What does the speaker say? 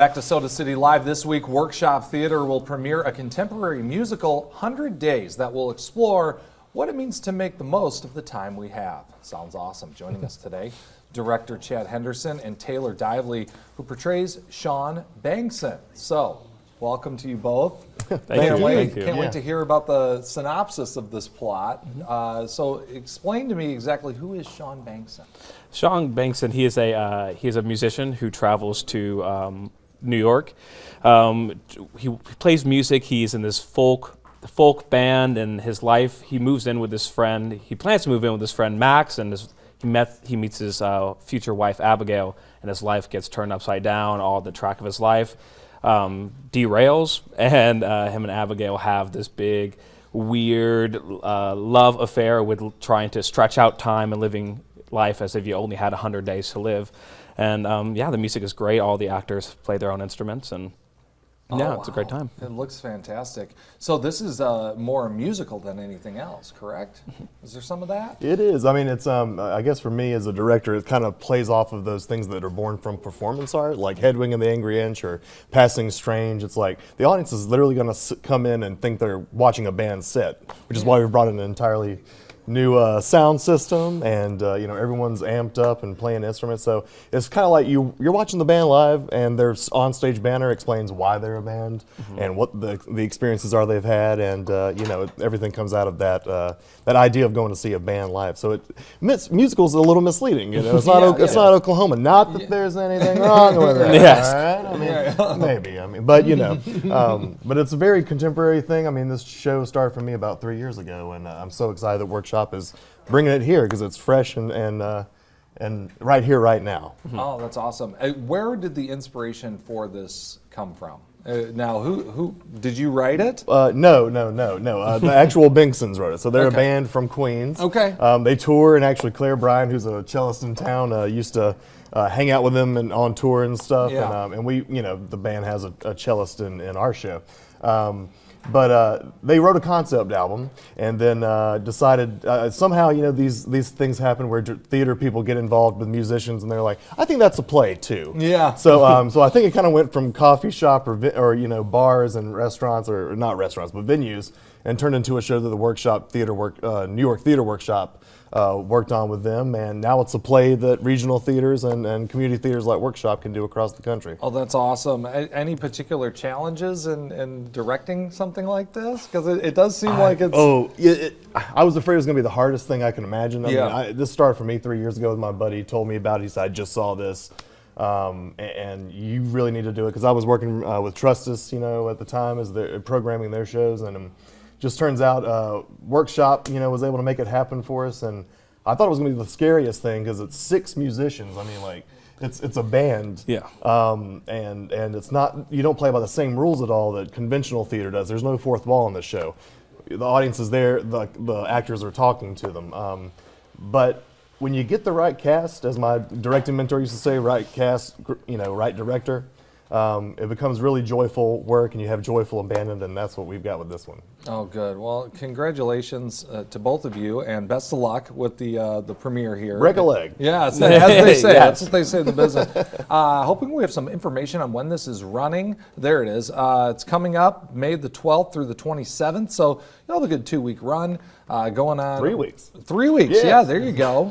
Back to Soda City Live this week, Workshop Theater will premiere a contemporary musical, 100 Days, that will explore what it means to make the most of the time we have. Sounds awesome. Joining us today, director Chad Henderson and Taylor Dively, who portrays Sean Bankson. So, welcome to you both. Thank you. Can't wait to hear about the synopsis of this plot. So, explain to me exactly who is Sean Bankson. Sean Bankson, he is a musician who travels to New York. He plays music. He's in this folk band, and his life, he moves in with his friend. He plans to move in with his friend Max, and he meets his future wife Abigail, and his life gets turned upside down. All the track of his life derails, and him and Abigail have this big, weird love affair with trying to stretch out time and living life as if you only had 100 days to live. And yeah, the music is great. All the actors play their own instruments, and yeah, it's a great time. It looks fantastic. So this is more a musical than anything else, correct? Is there some of that? It is. I mean, it's I guess for me as a director, it kind of plays off of those things that are born from performance art, like Hedwig and the Angry Inch or Passing Strange. It's like the audience is literally going to come in and think they're watching a band set, which is why we've brought in an entirely new sound system, and you know, everyone's amped up and playing instruments. So it's kind of like you're watching the band live, and their onstage banner explains why they're a band and what the experiences are they've had, and you know, everything comes out of that that idea of going to see a band live. So musicals are a little misleading. You know, it's not it's not Oklahoma. Not that there's anything wrong with it. Yes. All right? I mean, maybe. I mean, but you know, but it's a very contemporary thing. I mean, this show started for me about 3 years ago, and I'm so excited that Workshop is bringing it here because it's fresh and right here, right now. Oh, that's awesome. Where did the inspiration for this come from? Now, who did you write it? No. The actual Banksons wrote it. So they're a band from Queens. Okay. They tour, and actually Claire Bryan, who's a cellist in town, used to hang out with them and on tour and stuff. Yeah. And we, you know, the band has a cellist in our show. But they wrote a concept album, and then decided somehow, you know, these things happen where theater people get involved with musicians, and they're like, I think that's a play too. Yeah. So so I think it kind of went from coffee shop or you know, bars and restaurants, or not restaurants but venues, and turned into a show that the Workshop Theater New York Theater Workshop worked on with them, and now it's a play that regional theaters and community theaters like Workshop can do across the country. Oh, that's awesome. Any particular challenges in directing something like this? Because it does seem like it's... I was afraid it was going to be the hardest thing I can imagine. I mean, this started for me 3 years ago with my buddy. He told me about it. He said, I just saw this, and you really need to do it. Because I was working with Trustus, you know, at the time as they're programming their shows, and just turns out Workshop, you know, was able to make it happen for us. And I thought it was going to be the scariest thing because it's 6 musicians. I mean, like, it's a band. Yeah. And it's not, you don't play by the same rules at all that conventional theater does. There's no fourth wall in this show. The audience is there, the actors are talking to them. But when you get the right cast, as my directing mentor used to say, right cast, you know, right director, it becomes really joyful work, and you have joyful abandon, and that's what we've got with this one. Oh, good. Well, congratulations to both of you, and best of luck with the premiere here. Break a leg. Yeah, as they say. That's what they say in the business. Hoping we have some information on when this is running. There it is. It's coming up May the 12th through the 27th, so you'll have a good 2-week run going on. 3 weeks. 3 weeks, yeah, there you go.